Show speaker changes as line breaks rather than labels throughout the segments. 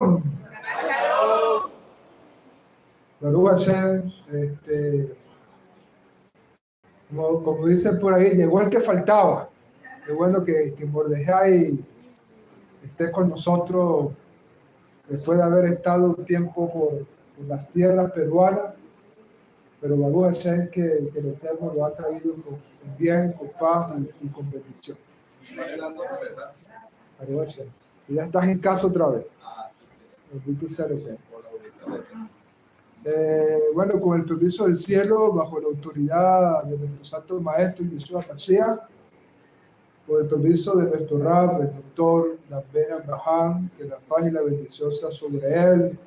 Baruch Hashem, como dicen por ahí, llegó el que faltaba. Qué bueno que Mordejai esté con nosotros después de haber estado un tiempo por las tierras peruanas, pero Baruch Hashem que el Eterno lo ha traído con bien, con paz y con bendición. Baruch Hashem. Y ya estás en casa otra vez. Bendito sea el Eterno. Bueno, con el permiso del cielo, bajo la autoridad de nuestro santo maestro Yeshua Mashiach, con el permiso de nuestro Rab, el doctor Ben Abraham, que la paz y la bendición sea sobre él,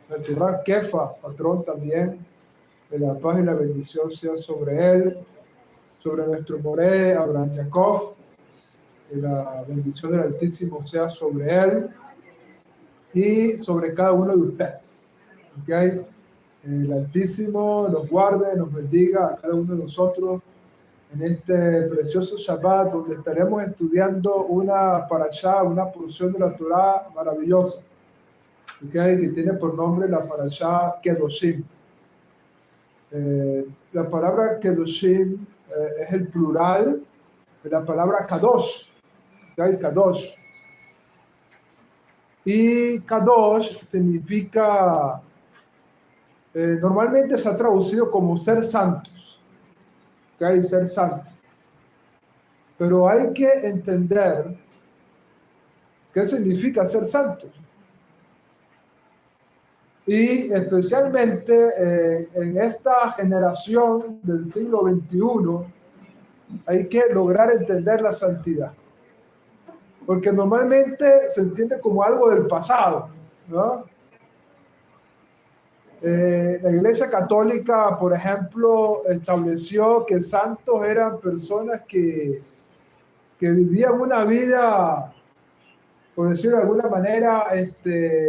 nuestro Rab Kefa, patrón también, que la paz y la bendición sea sobre él, sobre nuestro Moré, Abraham Jacob, que la bendición del Altísimo sea sobre él y sobre cada uno de ustedes. ¿Okay? El Altísimo nos guarde, nos bendiga a cada uno de nosotros en este precioso Shabbat, donde estaremos estudiando una parashá, una porción de la Torá maravillosa, ¿okay? Que tiene por nombre la parashá Kedoshim. La palabra Kedoshim es el plural de la palabra Kadosh, ¿okay? Kadosh. Y Kadosh significa, normalmente se ha traducido como ser santos, ¿okay? Ser santo. Pero hay que entender qué significa ser santos. Y especialmente en esta generación del siglo XXI hay que lograr entender la santidad. Porque normalmente se entiende como algo del pasado, ¿no? La Iglesia Católica, por ejemplo, estableció que santos eran personas que vivían una vida, por decirlo de alguna manera,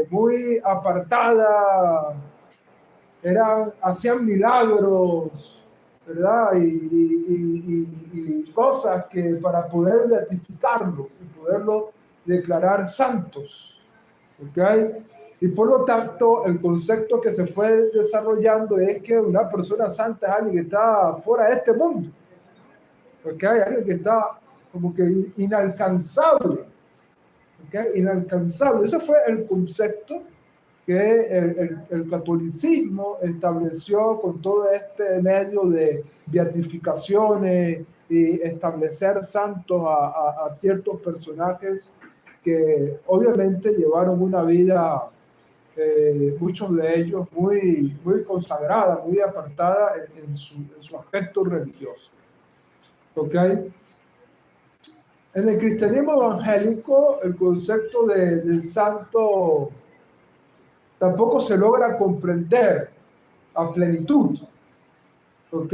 muy apartada, hacían milagros, ¿verdad? Y cosas que para poder beatificarlo y poderlo declarar santos, ¿ok? Y por lo tanto, el concepto que se fue desarrollando es que una persona santa es alguien que está fuera de este mundo, ¿ok? Alguien que está como que inalcanzable, ¿ok? Inalcanzable. Ese fue el concepto que el catolicismo estableció con todo este medio de beatificaciones y establecer santos a ciertos personajes que obviamente llevaron una vida, muchos de ellos muy consagrada, muy apartada en su aspecto religioso. ¿Ok? En el cristianismo evangélico, el concepto del santo tampoco se logra comprender a plenitud. ¿Ok?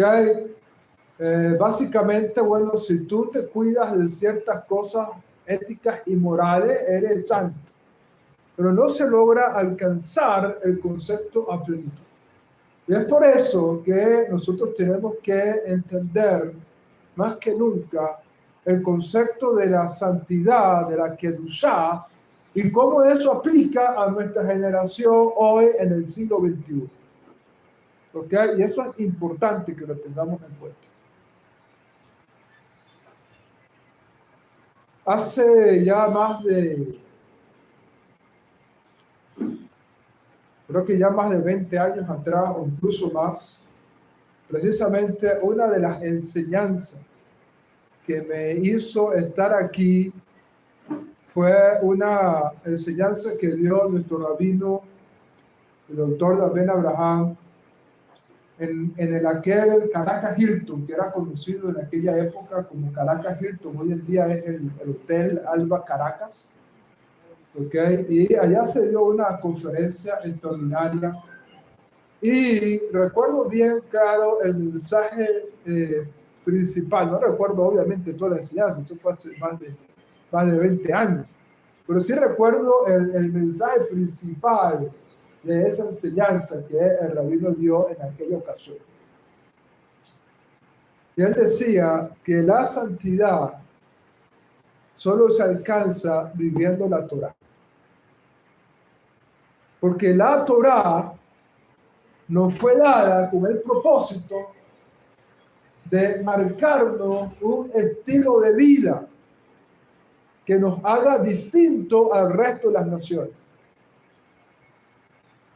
Básicamente, bueno, si tú te cuidas de ciertas cosas éticas y morales, eres santo. Pero no se logra alcanzar el concepto a plenitud. Y es por eso que nosotros tenemos que entender más que nunca el concepto de la santidad, de la Kedushá, y cómo eso aplica a nuestra generación hoy en el siglo XXI. ¿Ok? Y eso es importante que lo tengamos en cuenta. Hace ya creo que ya más de 20 años atrás, o incluso más, precisamente una de las enseñanzas que me hizo estar aquí fue una enseñanza que dio nuestro rabino, el doctor Ben Abraham, en aquel Caracas Hilton, que era conocido en aquella época como Caracas Hilton, hoy en día es el Hotel Alba Caracas. ¿Okay? Y allá se dio una conferencia extraordinaria. Y recuerdo bien, claro, el mensaje principal. No recuerdo obviamente toda la enseñanza, esto fue hace más de 20 años. Pero sí recuerdo el mensaje principal de esa enseñanza que el rabino dio en aquella ocasión. Y él decía que la santidad solo se alcanza viviendo la Torá. Porque la Torá nos fue dada con el propósito de marcarnos un estilo de vida que nos haga distinto al resto de las naciones.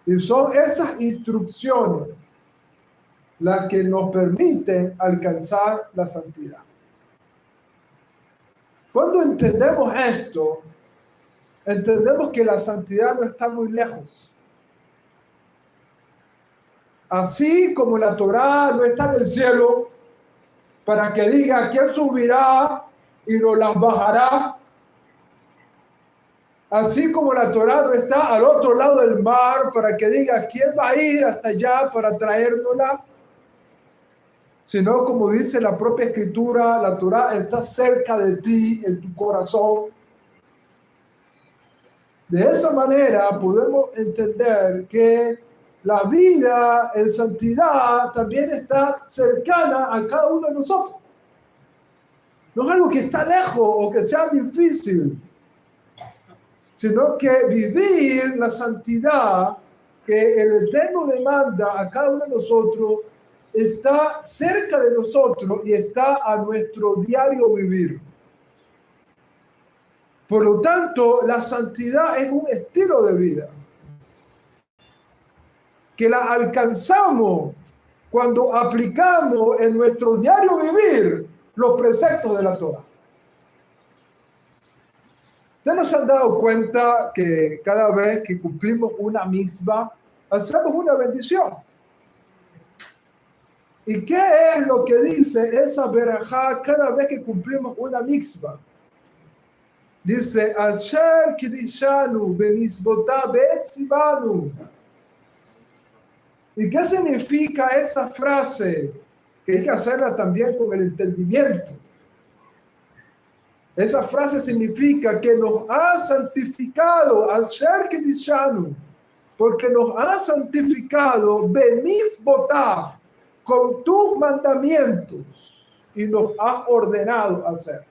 Y son esas instrucciones las que nos permiten alcanzar la santidad. Cuando entendemos esto, entendemos que la santidad no está muy lejos. Así como la Torá no está en el cielo para que diga quién subirá y nos las bajará, así como la Torá no está al otro lado del mar para que diga quién va a ir hasta allá para traérnosla, sino como dice la propia Escritura, la Torá está cerca de ti, en tu corazón. De esa manera podemos entender que la vida en santidad también está cercana a cada uno de nosotros. No es algo que está lejos o que sea difícil, sino que vivir la santidad que el Eterno demanda a cada uno de nosotros está cerca de nosotros y está a nuestro diario vivir. Por lo tanto, la santidad es un estilo de vida que la alcanzamos cuando aplicamos en nuestro diario vivir los preceptos de la Torá. ¿Ustedes no se han dado cuenta que cada vez que cumplimos una mitzvah, hacemos una bendición? ¿Y qué es lo que dice esa verajá cada vez que cumplimos una mitzvah? Dice, Asher kidishanu b'mitzvotah be'etzivanu. ¿Y qué significa esa frase? Que hay que hacerla también con el entendimiento. Esa frase significa que nos ha santificado, Asher kidishanu, porque nos ha santificado b'mitzvotah, con tus mandamientos, y nos ha ordenado hacer.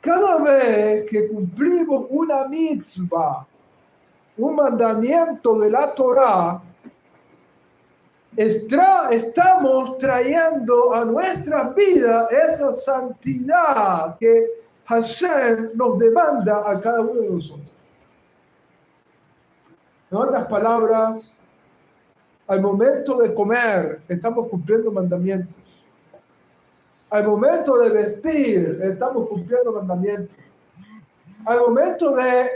Cada vez que cumplimos una mitzvah, un mandamiento de la Torá, estamos trayendo a nuestras vidas esa santidad que Hashem nos demanda a cada uno de nosotros. En otras palabras, al momento de comer, estamos cumpliendo mandamientos. Al momento de vestir, estamos cumpliendo mandamientos. Al momento de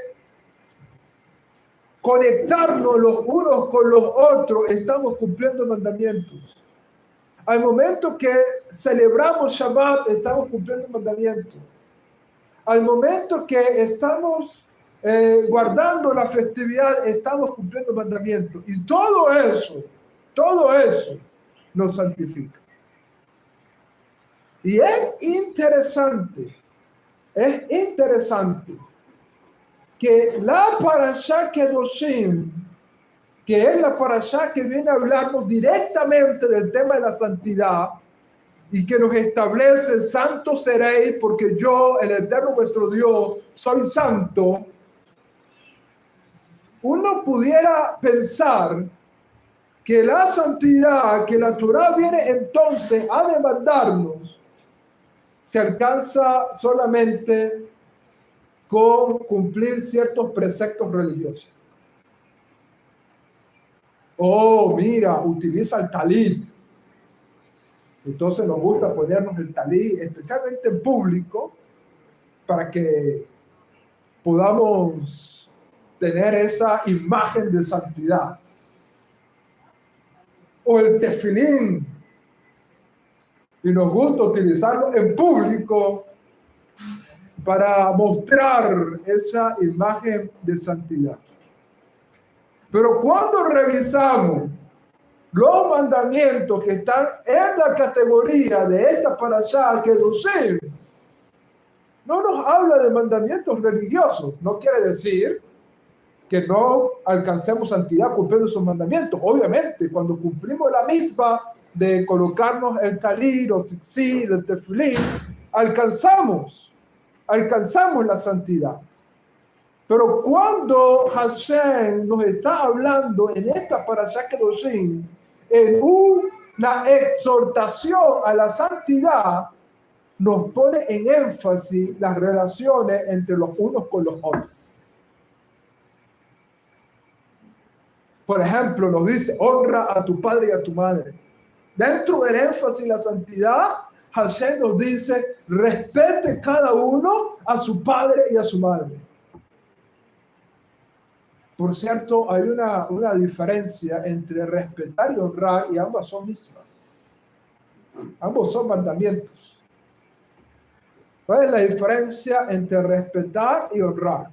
conectarnos los unos con los otros, estamos cumpliendo mandamientos. Al momento que celebramos Shabbat, estamos cumpliendo mandamientos. Al momento que estamos guardando la festividad, estamos cumpliendo mandamientos. Y todo eso nos santifica. Y es interesante que la parashá Kedoshim, que es la parashá que viene a hablarnos directamente del tema de la santidad y que nos establece santo seréis porque yo, el Eterno vuestro Dios, soy santo, uno pudiera pensar que la santidad que la Torá viene entonces a demandarnos se alcanza solamente con cumplir ciertos preceptos religiosos. Oh, mira, utiliza el talí. Entonces nos gusta ponernos el talí, especialmente en público, para que podamos tener esa imagen de santidad. O el tefilín, y nos gusta utilizarlo en público para mostrar esa imagen de santidad. Pero cuando revisamos los mandamientos que están en la categoría de esta parashá Kedoshim, no nos habla de mandamientos religiosos. No quiere decir que no alcancemos santidad cumpliendo esos mandamientos. Obviamente, cuando cumplimos la misma de colocarnos el talí, los tzitzit, el tefilín, alcanzamos la santidad. Pero cuando Hashem nos está hablando en esta parashá Kedoshim, en una exhortación a la santidad, nos pone en énfasis las relaciones entre los unos con los otros. Por ejemplo, nos dice, honra a tu padre y a tu madre. Dentro del énfasis y la santidad, Hashem nos dice, respete cada uno a su padre y a su madre. Por cierto, hay una diferencia entre respetar y honrar, y ambas son mismas. Ambos son mandamientos. ¿Cuál es la diferencia entre respetar y honrar?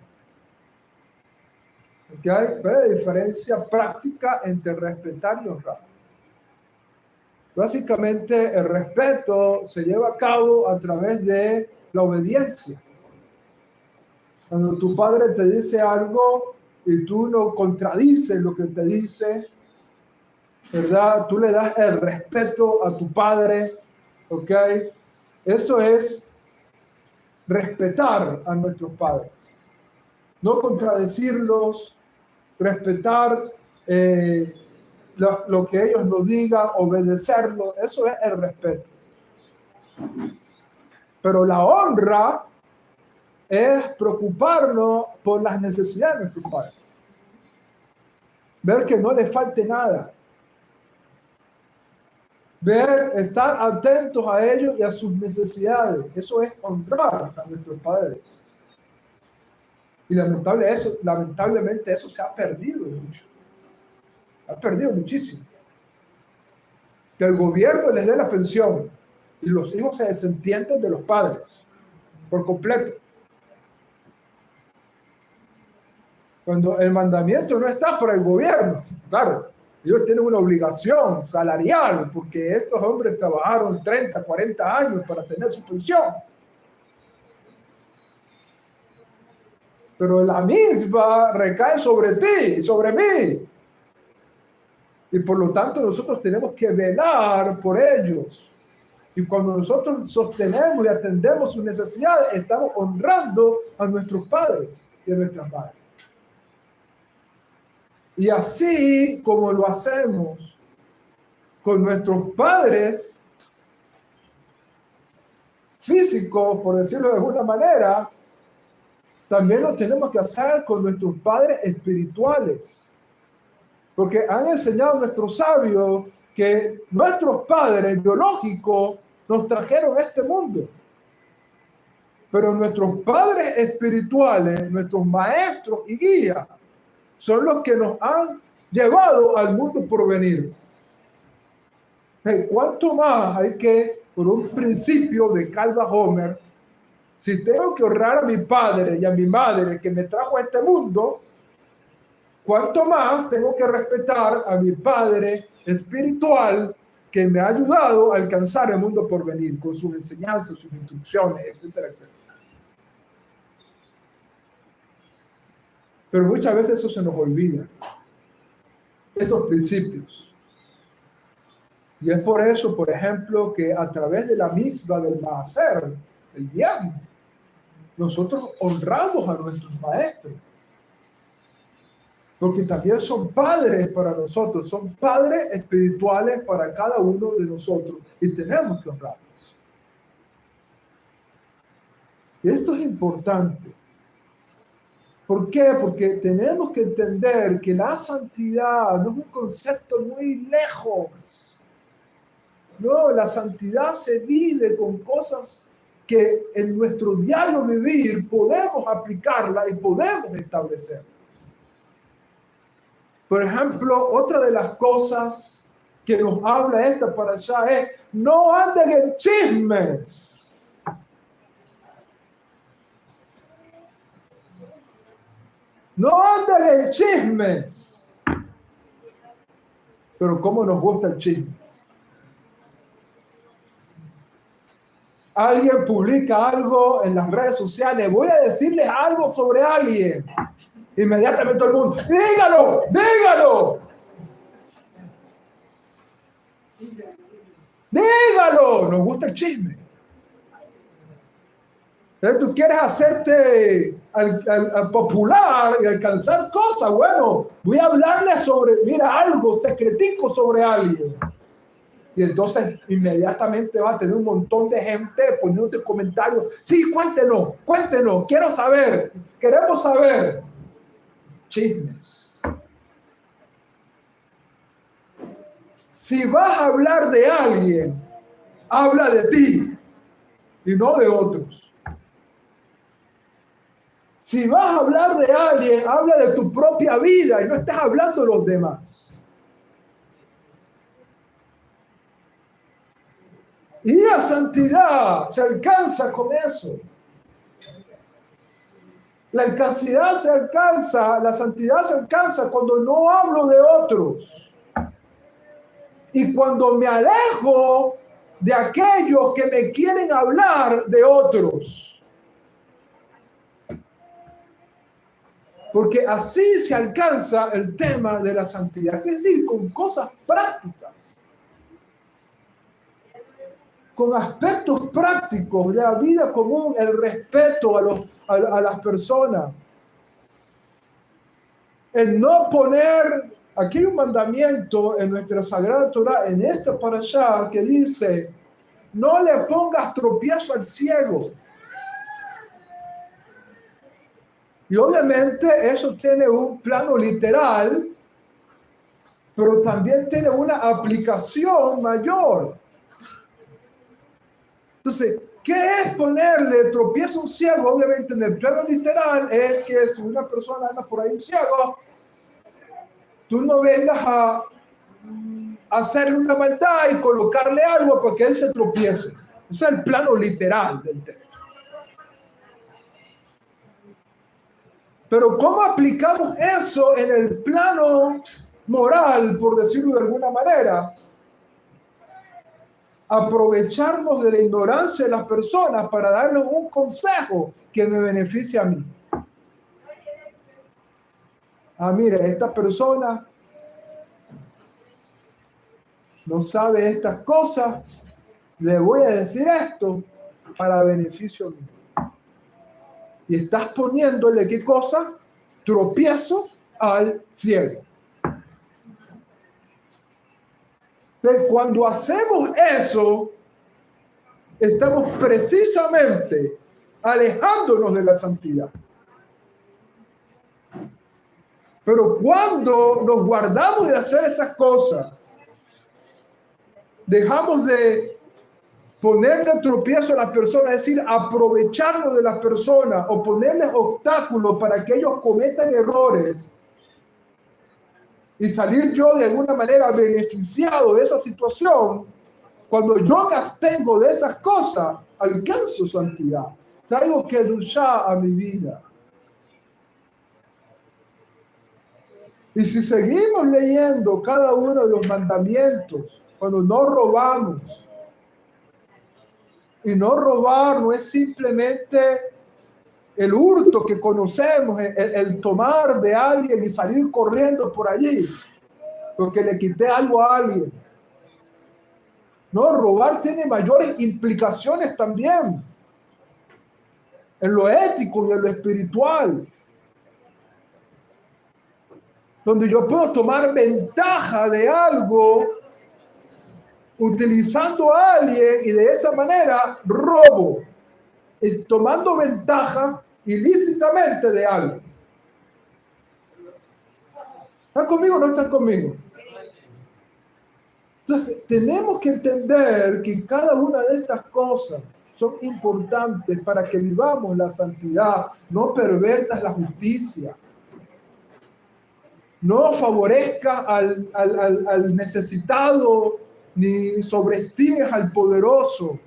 ¿Okay? ¿Cuál es la diferencia práctica entre respetar y honrar? Básicamente, el respeto se lleva a cabo a través de la obediencia. Cuando tu padre te dice algo y tú no contradices lo que te dice, ¿verdad? Tú le das el respeto a tu padre, ¿ok? Eso es respetar a nuestros padres. No contradecirlos, respetar lo que ellos nos digan, obedecerlo, eso es el respeto. Pero la honra es preocuparnos por las necesidades de nuestros padres. Ver que no les falte nada. Estar atentos a ellos y a sus necesidades. Eso es honrar a nuestros padres. Y lamentablemente eso se ha perdido mucho. Ha perdido muchísimo. Que el gobierno les dé la pensión y los hijos se desentienden de los padres por completo. Cuando el mandamiento no está por el gobierno, claro, ellos tienen una obligación salarial porque estos hombres trabajaron 30, 40 años para tener su pensión. Pero la misma recae sobre ti y sobre mí. Y por lo tanto nosotros tenemos que velar por ellos. Y cuando nosotros sostenemos y atendemos sus necesidades, estamos honrando a nuestros padres y a nuestras madres. Y así como lo hacemos con nuestros padres físicos, por decirlo de alguna manera, también lo tenemos que hacer con nuestros padres espirituales. Porque han enseñado nuestros sabios que nuestros padres biológicos nos trajeron a este mundo. Pero nuestros padres espirituales, nuestros maestros y guías, son los que nos han llevado al mundo por venir. ¿Cuánto más hay que, por un principio de Calva Homer, si tengo que honrar a mi padre y a mi madre que me trajo a este mundo, cuánto más tengo que respetar a mi padre espiritual que me ha ayudado a alcanzar el mundo por venir con sus enseñanzas, sus instrucciones, etcétera, etcétera? Pero muchas veces eso se nos olvida, esos principios. Y es por eso, por ejemplo, que a través de la mitzvah del maaser, el diezmo, nosotros honramos a nuestros maestros. Porque también son padres para nosotros, son padres espirituales para cada uno de nosotros y tenemos que honrarlos. Y esto es importante. ¿Por qué? Porque tenemos que entender que la santidad no es un concepto muy lejos. No, la santidad se vive con cosas que en nuestro diario vivir podemos aplicarla y podemos establecer. Por ejemplo, otra de las cosas que nos habla esta parashá es: no anden en chismes. No anden en chismes. Pero ¿cómo nos gusta el chisme? Alguien publica algo en las redes sociales, voy a decirles algo sobre alguien. Inmediatamente todo el mundo, dígalo, dígalo. Dígalo, nos gusta el chisme. Entonces tú quieres hacerte al popular y alcanzar cosas. Bueno, voy a hablarle sobre, mira, algo secretico sobre alguien. Y entonces inmediatamente vas a tener un montón de gente poniéndote comentarios. Sí, cuéntenos, cuéntenos, quiero saber, queremos saber. Chismes. Si vas a hablar de alguien, habla de ti y no de otros. Si vas a hablar de alguien, habla de tu propia vida y no estás hablando de los demás. Y la santidad se alcanza con eso. La santidad se alcanza cuando no hablo de otros. Y cuando me alejo de aquellos que me quieren hablar de otros. Porque así se alcanza el tema de la santidad. Es decir, con cosas prácticas. Con aspectos prácticos de la vida común, el respeto a las personas. El no poner, aquí hay un mandamiento en nuestra Sagrada Torah, en esta parashá, que dice, no le pongas tropiezo al ciego. Y obviamente eso tiene un plano literal, pero también tiene una aplicación mayor. Entonces, ¿qué es ponerle tropiezo a un ciego? Obviamente en el plano literal es que si una persona anda por ahí ciego, tú no vengas a hacerle una maldad y colocarle algo para que él se tropiece. Ese es el plano literal del texto. Pero ¿cómo aplicamos eso en el plano moral, por decirlo de alguna manera? Aprovecharnos de la ignorancia de las personas para darles un consejo que me beneficie a mí. Ah, mire, esta persona no sabe estas cosas, le voy a decir esto para beneficio mío. Y estás poniéndole, ¿qué cosa? Tropiezo al cielo. Pero cuando hacemos eso, estamos precisamente alejándonos de la santidad. Pero cuando nos guardamos de hacer esas cosas, dejamos de ponerle tropiezo a las personas, es decir, aprovecharnos de las personas o ponerles obstáculos para que ellos cometan errores y salir yo de alguna manera beneficiado de esa situación, cuando yo me abstengo de esas cosas, alcanzo santidad. Traigo kedushá a mi vida. Y si seguimos leyendo cada uno de los mandamientos, cuando no robamos, y no robar no es simplemente el hurto que conocemos, el tomar de alguien y salir corriendo por allí, porque le quité algo a alguien. No, robar tiene mayores implicaciones también, en lo ético y en lo espiritual, donde yo puedo tomar ventaja de algo utilizando a alguien y de esa manera robo, y tomando ventaja ilícitamente de algo. ¿Están conmigo o no están conmigo? Entonces, tenemos que entender que cada una de estas cosas son importantes para que vivamos la santidad. No pervertas la justicia. No favorezcas al necesitado, ni sobreestimes al poderoso.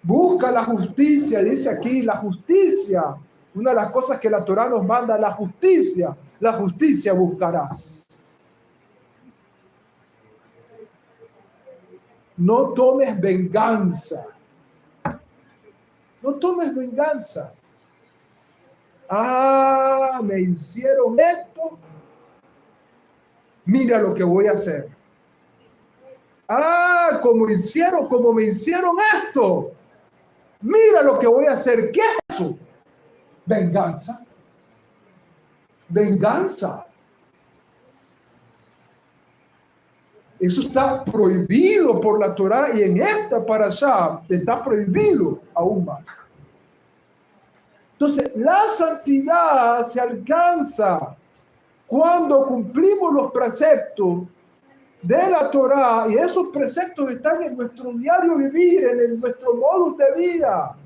Busca la justicia, dice aquí, la justicia. Una de las cosas que la Torá nos manda, la justicia buscarás. No tomes venganza. No tomes venganza. Ah, me hicieron esto. Mira lo que voy a hacer. Ah, como me hicieron esto. Mira lo que voy a hacer. ¿Qué es eso? Venganza. Venganza. Eso está prohibido por la Torá y en esta parashá está prohibido aún más. Entonces, la santidad se alcanza cuando cumplimos los preceptos de la Torá, y esos preceptos están en nuestro diario vivir, en nuestro modo de vida,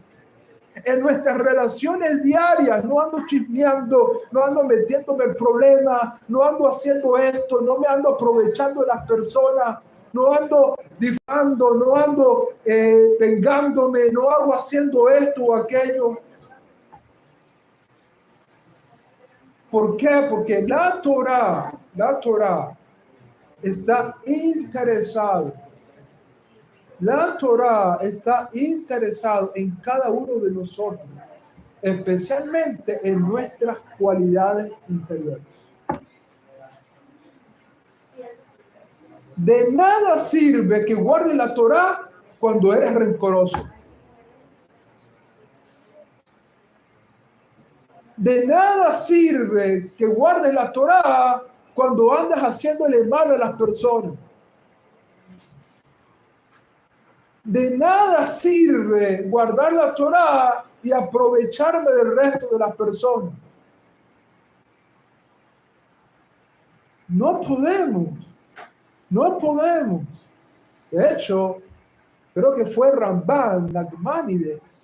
en nuestras relaciones diarias. No ando chismeando, no ando metiéndome en problemas, no ando haciendo esto, no me ando aprovechando de las personas, no ando difamando, no ando vengándome, no hago haciendo esto o aquello. ¿Por qué? Porque la Torá está interesado. La Torá está interesado en cada uno de nosotros, especialmente en nuestras cualidades interiores. De nada sirve que guardes la Torá cuando eres rencoroso. De nada sirve que guardes la Torá cuando andas haciéndole mal a las personas. De nada sirve guardar la Torá y aprovecharme del resto de las personas. No podemos. De hecho, creo que fue Rambam Nachmanides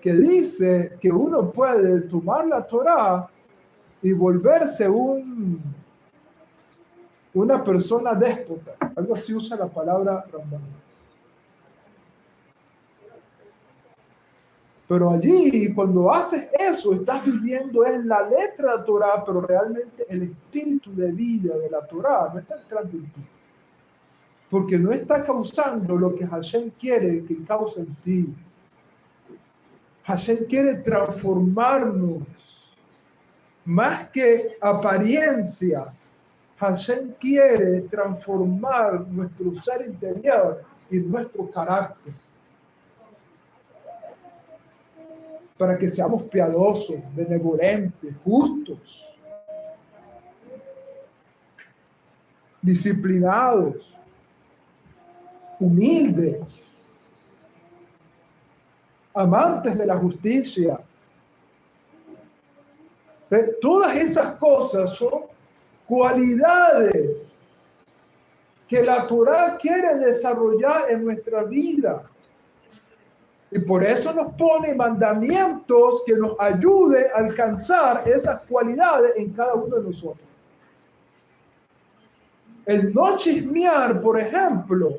que dice que uno puede tomar la Torá y volverse una persona déspota. Algo así usa la palabra Rambam. Pero allí, cuando haces eso, estás viviendo en la letra de la Torá, pero realmente el espíritu de vida de la Torá no está entrando en ti. Porque no está causando lo que Hashem quiere que cause en ti. Hashem quiere transformarnos. Más que apariencia, Hashem quiere transformar nuestro ser interior y nuestro carácter. Para que seamos piadosos, benevolentes, justos, disciplinados, humildes, amantes de la justicia. Todas esas cosas son cualidades que la Torá quiere desarrollar en nuestra vida. Y por eso nos pone mandamientos que nos ayuden a alcanzar esas cualidades en cada uno de nosotros. El no chismear, por ejemplo,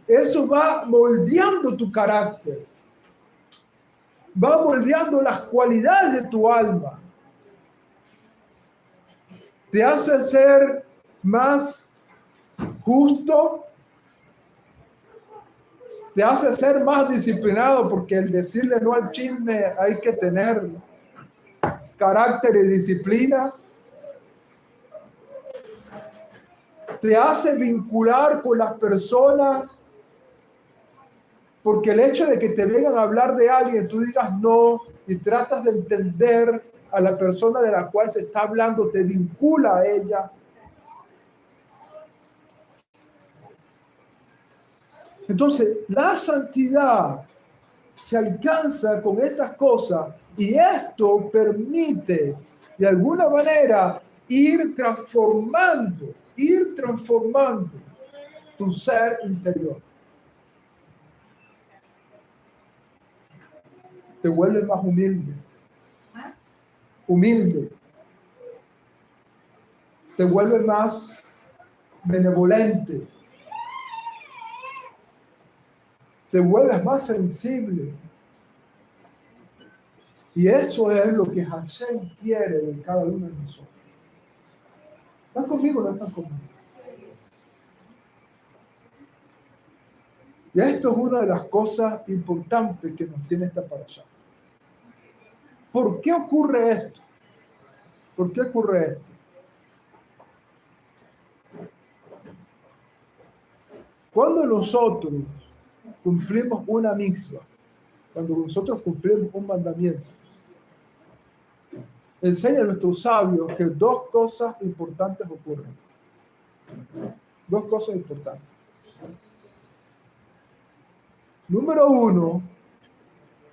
eso va moldeando tu carácter, va moldeando las cualidades de tu alma, te hace ser más justo, te hace ser más disciplinado, porque el decirle no al chisme hay que tener carácter y disciplina. Te hace vincular con las personas, porque el hecho de que te vengan a hablar de alguien, tú digas no y tratas de entender a la persona de la cual se está hablando, te vincula a ella. Entonces, la santidad se alcanza con estas cosas y esto permite, de alguna manera, ir transformando tu ser interior. Te vuelves más humilde. Te vuelves más benevolente. Te vuelves más sensible. Y eso es lo que Hashem quiere de cada uno de nosotros. ¿Están conmigo o no están conmigo? Y esto es una de las cosas importantes que nos tiene esta parasha. ¿Por qué ocurre esto? ¿Por qué ocurre esto? Cuando nosotros cumplimos una mitzvah, cuando nosotros cumplimos un mandamiento, enseña a nuestros sabios que dos cosas importantes ocurren. Dos cosas importantes. Número uno,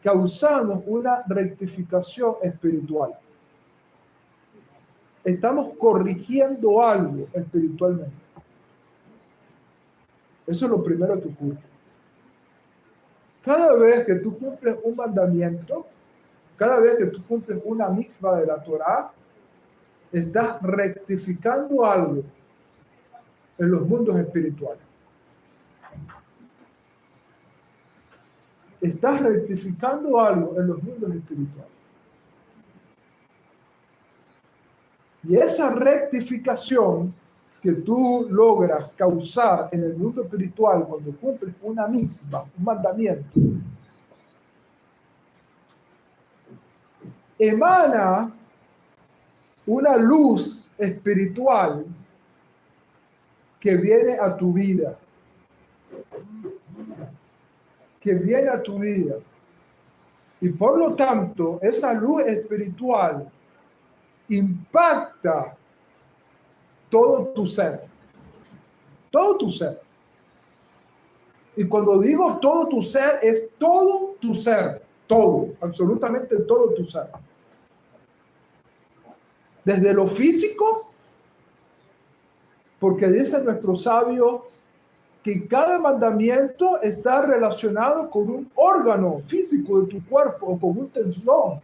causamos una rectificación espiritual. Estamos corrigiendo algo espiritualmente. Eso es lo primero que ocurre. Cada vez que tú cumples un mandamiento, cada vez que tú cumples una mitzvah de la Torá, estás rectificando algo en los mundos espirituales. Estás rectificando algo en los mundos espirituales. Y esa rectificación que tú logras causar en el mundo espiritual cuando cumples una mitzvah, un mandamiento, emana una luz espiritual que viene a tu vida. Que viene a tu vida. Y por lo tanto, esa luz espiritual impacta todo tu ser. Todo tu ser. Y cuando digo todo tu ser, es todo tu ser. Todo, absolutamente todo tu ser. Desde lo físico, porque dice nuestro sabio que cada mandamiento está relacionado con un órgano físico de tu cuerpo o con un tensión.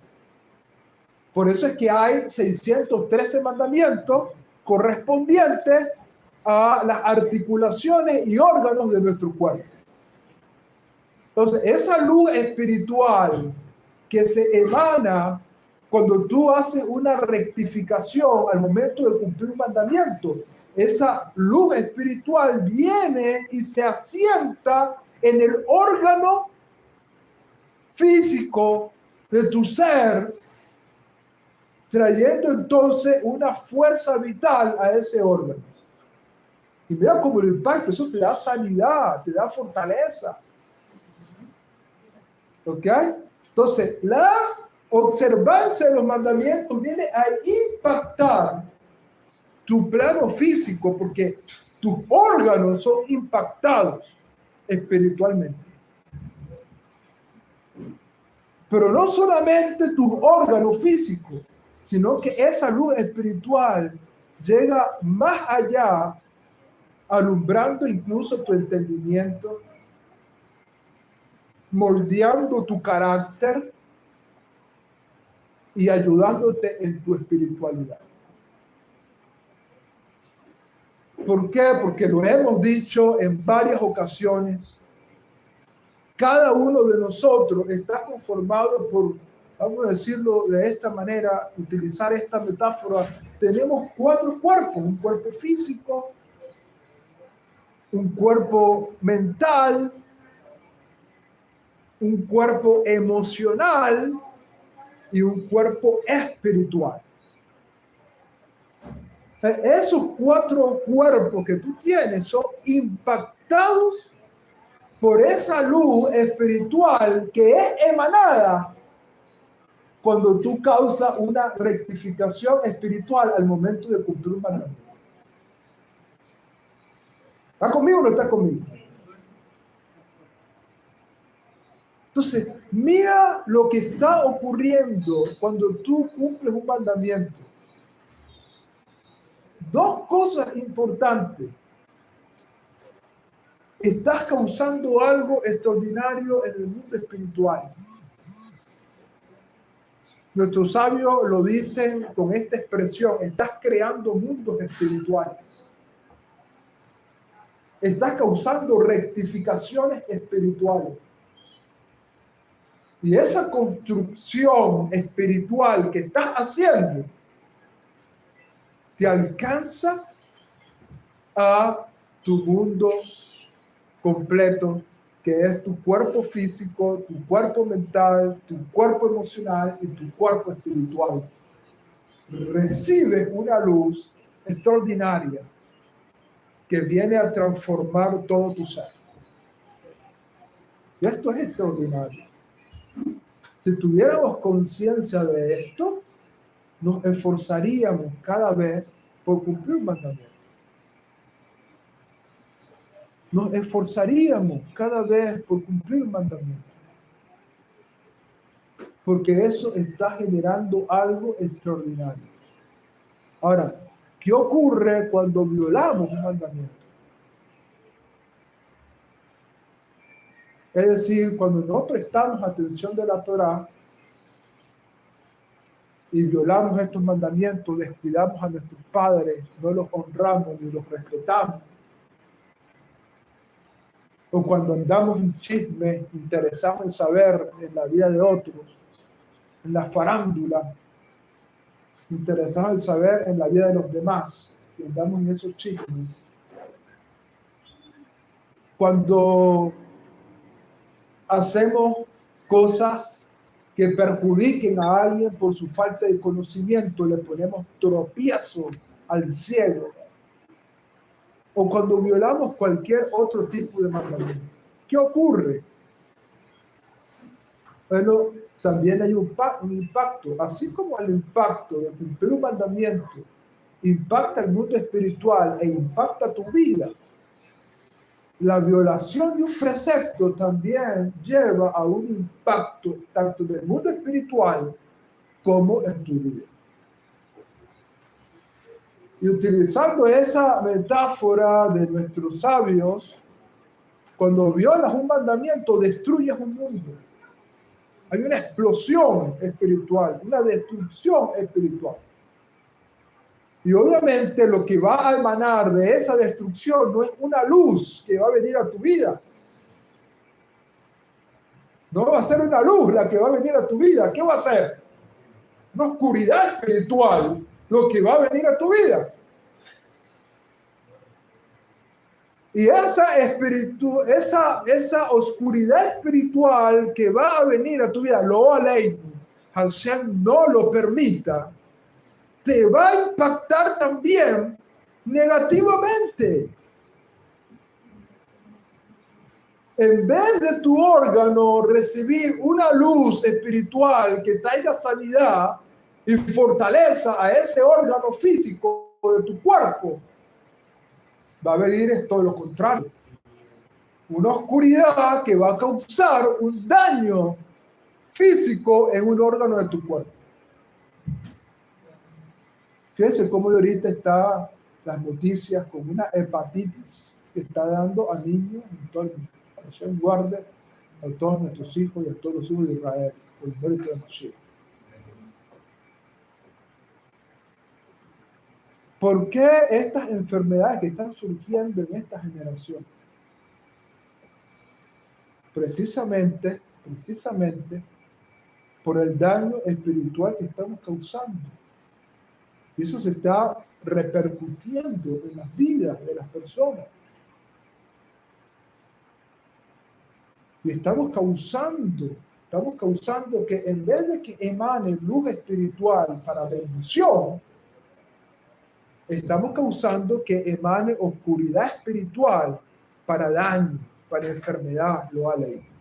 Por eso es que hay 613 mandamientos correspondientes a las articulaciones y órganos de nuestro cuerpo. Entonces, esa luz espiritual que se emana cuando tú haces una rectificación al momento de cumplir un mandamiento, esa luz espiritual viene y se asienta en el órgano físico de tu ser, trayendo entonces una fuerza vital a ese órgano. Y mira cómo el impacto, eso te da sanidad, te da fortaleza. ¿Ok? Entonces, la observancia de los mandamientos viene a impactar tu plano físico, porque tus órganos son impactados espiritualmente. Pero no solamente tus órganos físicos, sino que esa luz espiritual llega más allá, alumbrando incluso tu entendimiento, moldeando tu carácter y ayudándote en tu espiritualidad. ¿Por qué? Porque lo hemos dicho en varias ocasiones. Cada uno de nosotros está conformado por, vamos a decirlo de esta manera, utilizar esta metáfora. Tenemos 4 cuerpos: un cuerpo físico, un cuerpo mental, un cuerpo emocional y un cuerpo espiritual. Esos 4 cuerpos que tú tienes son impactados por esa luz espiritual que es emanada cuando tú causas una rectificación espiritual al momento de cumplir un mandamiento. ¿Está conmigo o no está conmigo? Entonces, mira lo que está ocurriendo cuando tú cumples un mandamiento. 2 cosas importantes. Estás causando algo extraordinario en el mundo espiritual. Nuestros sabios lo dicen con esta expresión: estás creando mundos espirituales. Estás causando rectificaciones espirituales. Y esa construcción espiritual que estás haciendo te alcanza a tu mundo completo, que es tu cuerpo físico, tu cuerpo mental, tu cuerpo emocional y tu cuerpo espiritual. Recibes una luz extraordinaria que viene a transformar todo tu ser. Y esto es extraordinario. Si tuviéramos conciencia de esto, nos esforzaríamos cada vez por cumplir un mandamiento. Nos esforzaríamos cada vez por cumplir un mandamiento. Porque eso está generando algo extraordinario. Ahora, ¿qué ocurre cuando violamos un mandamiento? Es decir, cuando no prestamos atención de la Torá y violamos estos mandamientos, descuidamos a nuestros padres, no los honramos ni los respetamos. O cuando andamos en chisme, interesados en saber en la vida de otros, en la farándula, interesados en saber en la vida de los demás, y andamos en esos chismes. Cuando hacemos cosas que perjudiquen a alguien por su falta de conocimiento, le ponemos tropiezo al cielo. O cuando violamos cualquier otro tipo de mandamiento. ¿Qué ocurre? Bueno, también hay un impacto. Así como el impacto de cumplir un mandamiento impacta el mundo espiritual e impacta tu vida, la violación de un precepto también lleva a un impacto tanto en el mundo espiritual como en tu vida. Y utilizando esa metáfora de nuestros sabios, cuando violas un mandamiento, destruyes un mundo. Hay una explosión espiritual, una destrucción espiritual. Y obviamente lo que va a emanar de esa destrucción no es una luz que va a venir a tu vida. No va a ser una luz la que va a venir a tu vida. ¿Qué va a ser? Una oscuridad espiritual lo que va a venir a tu vida. Y esa oscuridad espiritual que va a venir a tu vida, lo aleino, Hashem no lo permita, te va a impactar también negativamente. En vez de tu órgano recibir una luz espiritual que traiga sanidad y fortaleza a ese órgano físico de tu cuerpo, va a venir todo lo contrario. Una oscuridad que va a causar un daño físico en un órgano de tu cuerpo. Fíjense cómo ahorita está las noticias con una hepatitis que está dando a niños en todo el mundo. Hashem guarde a todos nuestros hijos y a todos los hijos de Israel por el mérito de Mashiach. ¿Por qué estas enfermedades que están surgiendo en esta generación? Precisamente por el daño espiritual que estamos causando. Y eso se está repercutiendo en las vidas de las personas. Y estamos causando que en vez de que emane luz espiritual para bendición, estamos causando que emane oscuridad espiritual para daño, para enfermedad, lo ha leído.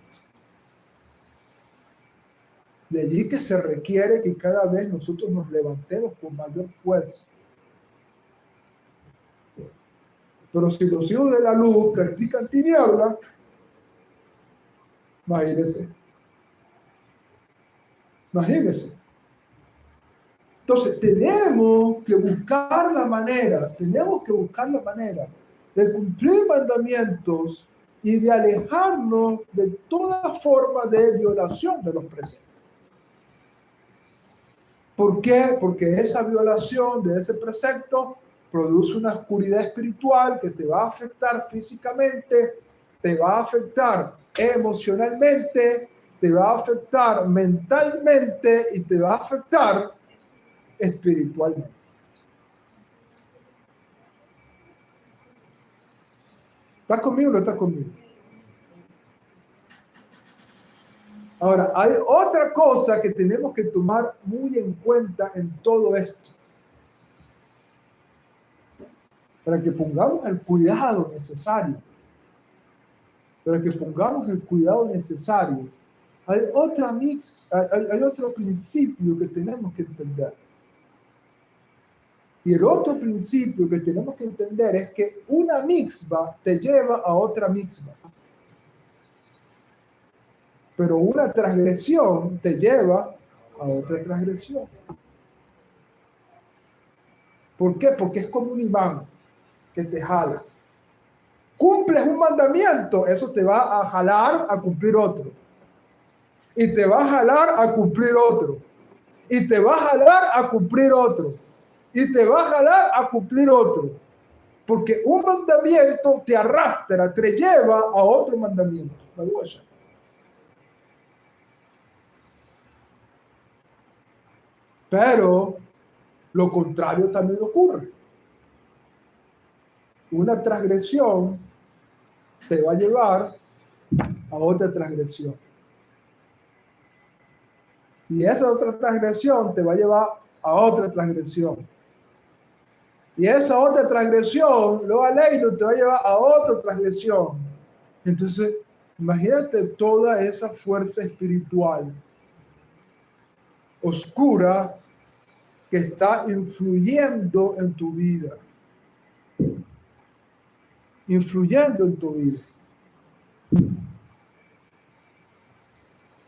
De allí que se requiere que cada vez nosotros nos levantemos con mayor fuerza. Pero si los hijos de la luz practican tiniebla, imagínense. Entonces tenemos que buscar la manera de cumplir mandamientos y de alejarnos de toda forma de violación de los preceptos. ¿Por qué? Porque esa violación de ese precepto produce una oscuridad espiritual que te va a afectar físicamente, te va a afectar emocionalmente, te va a afectar mentalmente y te va a afectar espiritualmente. ¿Estás conmigo o no estás conmigo? Ahora, hay otra cosa que tenemos que tomar muy en cuenta en todo esto. Para que pongamos el cuidado necesario. para que pongamos el cuidado necesario, hay otro principio que tenemos que entender. Y el otro principio que tenemos que entender es que una mixba te lleva a otra mixba. Pero una transgresión te lleva a otra transgresión. ¿Por qué? Porque es como un imán que te jala. Cumples un mandamiento, eso te va a jalar a cumplir otro. Y te va a jalar a cumplir otro. Y te va a jalar a cumplir otro. Y te va a jalar a cumplir otro. Porque un mandamiento te arrastra, te lleva a otro mandamiento. Pero lo contrario también ocurre. Una transgresión te va a llevar a otra transgresión. Y esa otra transgresión te va a llevar a otra transgresión. Y esa otra transgresión, luego a ley, te va a llevar a otra transgresión. Entonces, imagínate toda esa fuerza espiritual oscura que está influyendo en tu vida. Influyendo en tu vida.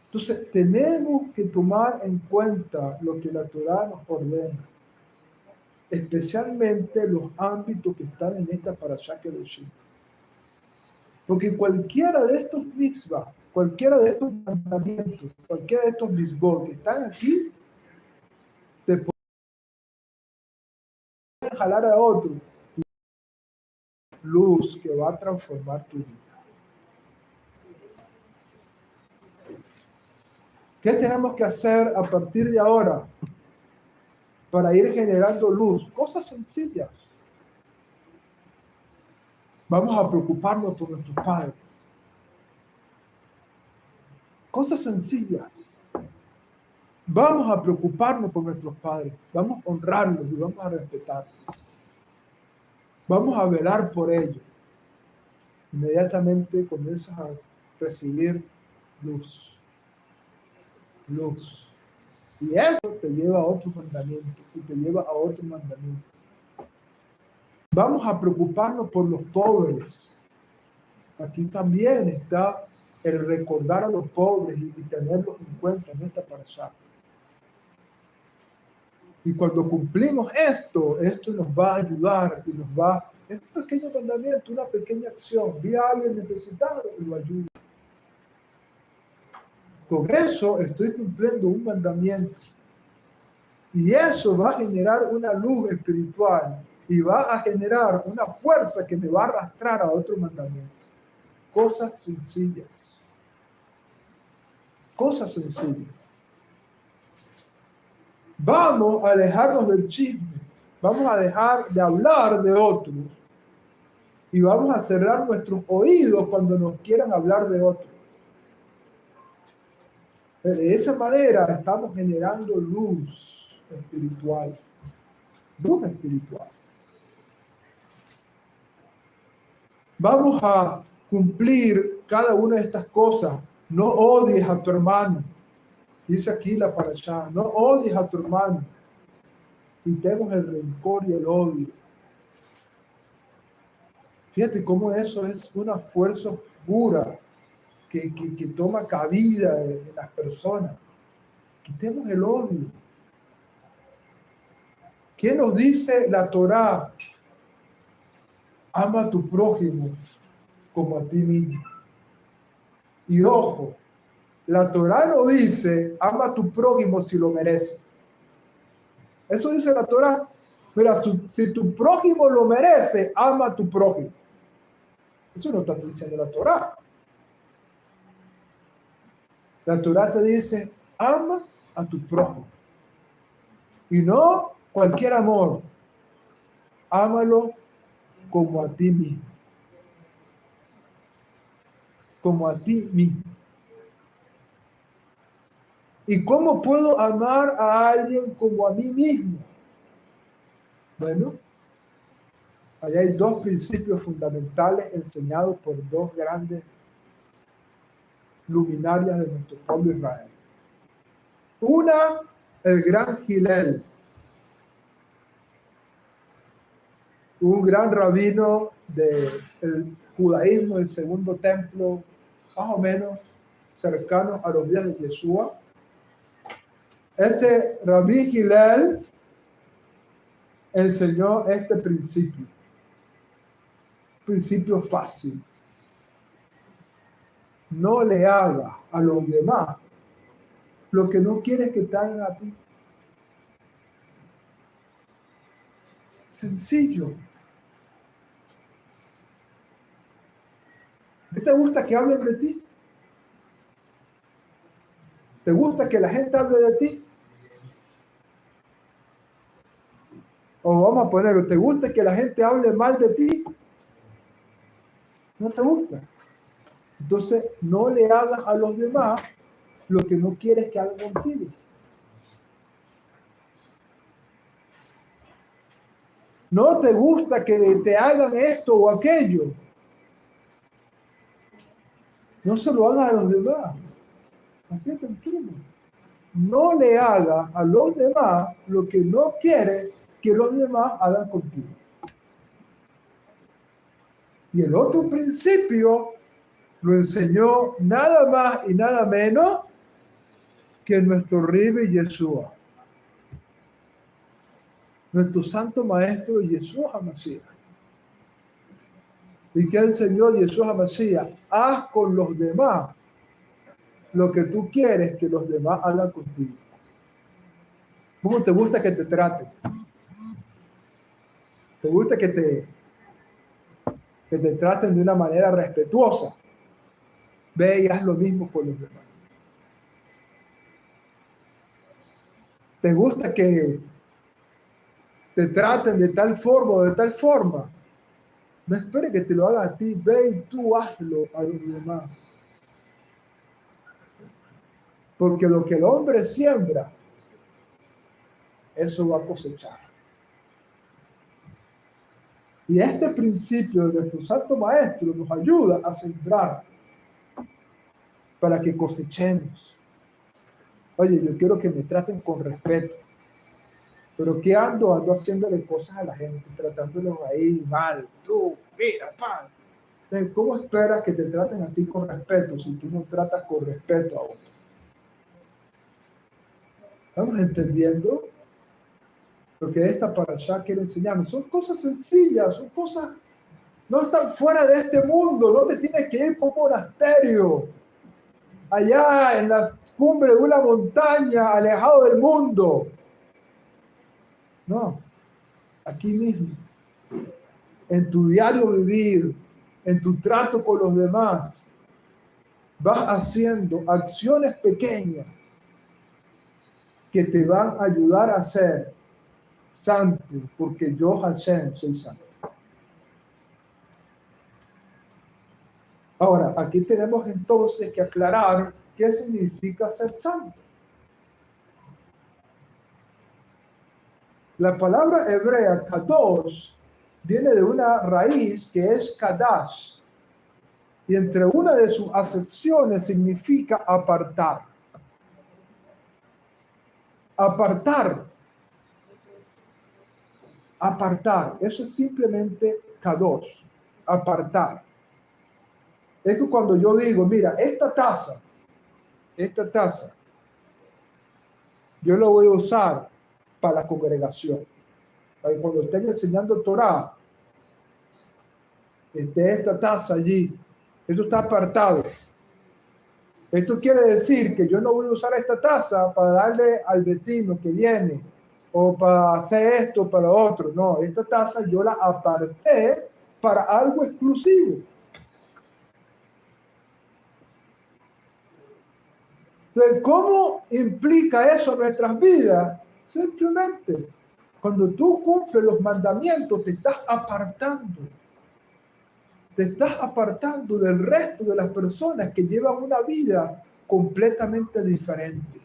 Entonces, tenemos que tomar en cuenta lo que la Torá nos ordena, especialmente los ámbitos que están en esta parashá Kedoshim. Porque cualquiera de estos mitzvah, cualquiera de estos mandamientos, cualquiera de estos mitzvot que están aquí, te pueden jalar a otro. Luz que va a transformar tu vida. ¿Qué tenemos que hacer a partir de ahora para ir generando luz? Cosas sencillas. Vamos a preocuparnos por nuestros padres. Cosas sencillas. Vamos a preocuparnos por nuestros padres. Vamos a honrarlos y vamos a respetarlos. Vamos a velar por ellos. Inmediatamente comienzas a recibir luz. Luz. Y eso te lleva a otro mandamiento. Y te lleva a otro mandamiento. Vamos a preocuparnos por los pobres. Aquí también está el recordar a los pobres y tenerlos en cuenta en esta parashá. Y cuando cumplimos esto nos va a ayudar y nos va. Es un pequeño mandamiento, una pequeña acción. Vi a alguien necesitado y lo ayudo. Con eso estoy cumpliendo un mandamiento. Y eso va a generar una luz espiritual y va a generar una fuerza que me va a arrastrar a otro mandamiento. Cosas sencillas. Cosas sencillas. Vamos a dejarnos del chisme. Vamos a dejar de hablar de otros. Y vamos a cerrar nuestros oídos cuando nos quieran hablar de otros. De esa manera estamos generando luz espiritual. Luz espiritual. Vamos a cumplir cada una de estas cosas. No odies a tu hermano. Dice aquí la parashá. No odies a tu hermano. Quitemos el rencor y el odio. Fíjate cómo eso es una fuerza oscura que toma cabida en las personas. Quitemos el odio. ¿Qué nos dice la Torá? Ama a tu prójimo como a ti mismo. Y ojo, la Torá no dice ama a tu prójimo si lo merece. Eso dice la Torá. Mira, si tu prójimo lo merece, ama a tu prójimo. Eso no está diciendo la Torá. La Torá te dice, ama a tu prójimo. Y no cualquier amor. Ámalo como a ti mismo. Como a ti mismo. ¿Y cómo puedo amar a alguien como a mí mismo? Bueno, allá hay dos principios fundamentales enseñados por dos grandes luminarias de nuestro pueblo Israel. Una, el gran Hillel, un gran rabino del judaísmo del segundo templo, más o menos cercano a los días de Yeshua. Este Rabí Hillel enseñó este principio fácil. No le hagas a los demás lo que no quieres que te hagan a ti. Sencillo. ¿Te gusta que hablen de ti? ¿Te gusta que la gente hable de ti? O vamos a ponerlo, ¿te gusta que la gente hable mal de ti? ¿No te gusta? Entonces, no le hagas a los demás lo que no quieres que hagan contigo. No te gusta que te hagan esto o aquello. No se lo hagas a los demás. Así es, tranquilo. No le hagas a los demás lo que no quieres que los demás hagan contigo. Y el otro principio lo enseñó nada más y nada menos que nuestro Rabbi Yeshua, nuestro santo maestro Yeshua HaMashiach. ¿Y qué enseñó Yeshua HaMashiach? Haz con los demás lo que tú quieres que los demás hagan contigo. ¿Cómo te gusta que te traten? ¿Te gusta que te traten de una manera respetuosa? Ve y haz lo mismo con los demás. ¿Te gusta que te traten de tal forma o de tal forma? No esperes que te lo haga a ti, ve y tú hazlo a los demás. Porque lo que el hombre siembra, eso va a cosechar. Y este principio de nuestro santo maestro nos ayuda a sembrar para que cosechemos. Oye, yo quiero que me traten con respeto. Pero ¿qué ando? Ando haciéndole cosas a la gente, tratándolos ahí mal. Tú, mira, pan. Entonces, ¿cómo esperas que te traten a ti con respeto si tú no tratas con respeto a otros? ¿Estamos entendiendo lo que esta parashá quiere enseñarnos? Son cosas sencillas, son cosas, no están fuera de este mundo, no te tienes que ir por un monasterio, allá en la cumbre de una montaña, alejado del mundo. No, aquí mismo, en tu diario vivir, en tu trato con los demás, vas haciendo acciones pequeñas que te van a ayudar a ser santo, porque yo, Hashem, soy santo. Ahora, aquí tenemos entonces que aclarar qué significa ser santo. La palabra hebrea kadosh viene de una raíz que es kadash, y entre una de sus acepciones significa apartar. Apartar. Apartar. Eso es simplemente kadosh. Apartar. Es que cuando yo digo, mira, esta taza, yo la voy a usar para la congregación. Cuando estén enseñando Torah, esta taza allí, esto está apartado. Esto quiere decir que yo no voy a usar esta taza para darle al vecino que viene o para hacer esto para otro. No, esta taza yo la aparté para algo exclusivo. Entonces, ¿cómo implica eso en nuestras vidas? Simplemente, cuando tú cumples los mandamientos, te estás apartando. Te estás apartando del resto de las personas que llevan una vida completamente diferente.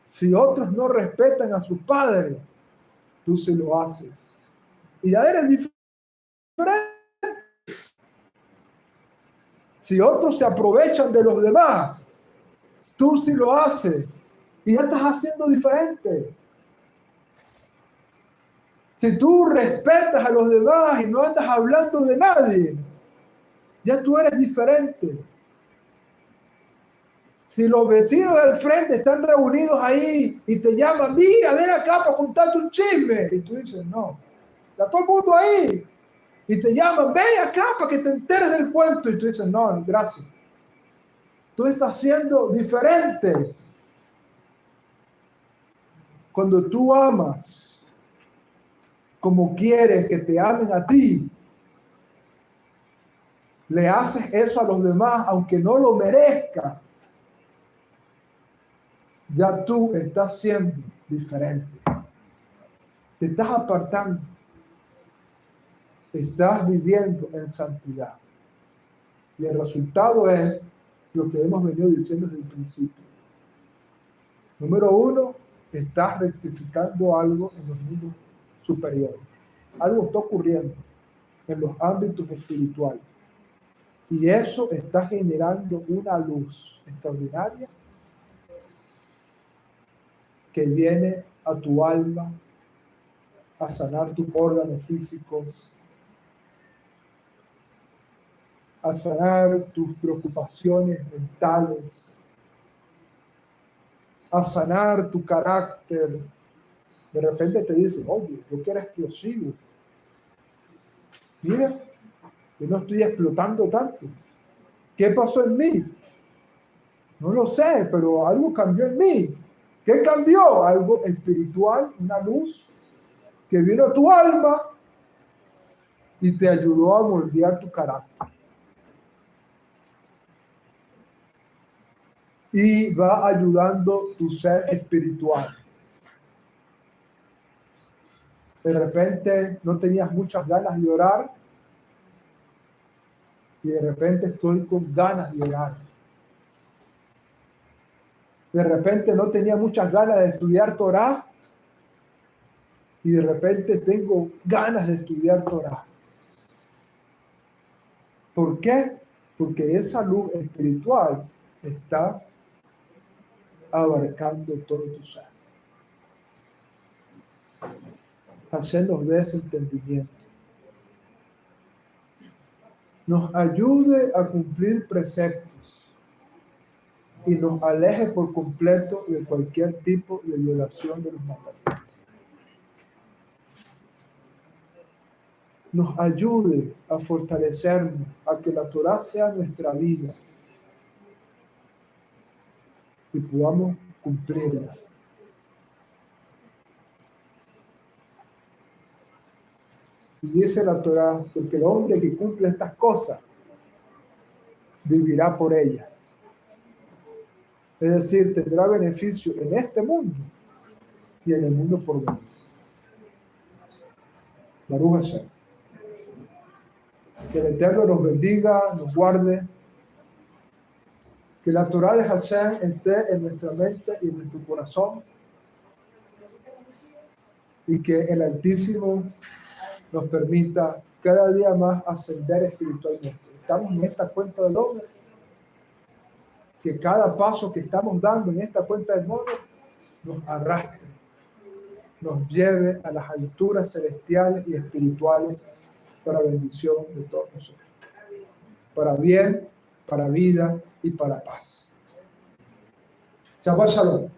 Si otros no respetan a sus padres, tú se lo haces. Y ya eres diferente. Si otros se aprovechan de los demás, tú sí lo haces y ya estás haciendo diferente. Si tú respetas a los demás y no andas hablando de nadie, ya tú eres diferente. Si los vecinos del frente están reunidos ahí y te llaman, mira, ven acá para contarte un chisme, y tú dices, no, está todo el mundo ahí, y te llaman, ven acá para que te enteres del cuento, y tú dices, no, gracias. Tú estás siendo diferente. Cuando tú amas como quieres que te amen a ti, le haces eso a los demás aunque no lo merezca, ya tú estás siendo diferente. Te estás apartando. Estás viviendo en santidad. Y el resultado es lo que hemos venido diciendo desde el principio. Número 1, estás rectificando algo en los mundos superiores. Algo está ocurriendo en los ámbitos espirituales. Y eso está generando una luz extraordinaria que viene a tu alma, a sanar tus órganos físicos, a sanar tus preocupaciones mentales, a sanar tu carácter. De repente te dice, oye, yo que era explosivo. Mira, yo no estoy explotando tanto. ¿Qué pasó en mí? No lo sé, pero algo cambió en mí. ¿Qué cambió? Algo espiritual, una luz que vino a tu alma y te ayudó a moldear tu carácter. Y va ayudando tu ser espiritual. De repente no tenías muchas ganas de orar y de repente estoy con ganas de orar. De repente no tenía muchas ganas de estudiar Torá y de repente tengo ganas de estudiar Torá. ¿Por qué? Porque esa luz espiritual está abarcando todo tu ser. Hacernos de ese entendimiento. Nos ayude a cumplir preceptos y nos aleje por completo de cualquier tipo de violación de los mandamientos. Nos ayude a fortalecernos, a que la Torá sea nuestra vida y podamos cumplirla. Y dice la Torá, porque el hombre que cumple estas cosas vivirá por ellas. Es decir, tendrá beneficio en este mundo y en el mundo por venir. Baruch Hashem. Que el Eterno nos bendiga, nos guarde. Que la Torá de Hashem esté en nuestra mente y en nuestro corazón. Y que el Altísimo nos permita cada día más ascender espiritualmente. Estamos en esta cuenta del hombre. Que cada paso que estamos dando en esta cuenta del mundo nos arrastre, nos lleve a las alturas celestiales y espirituales para bendición de todos nosotros. Para bien, para vida y para paz. Shabbat Shalom.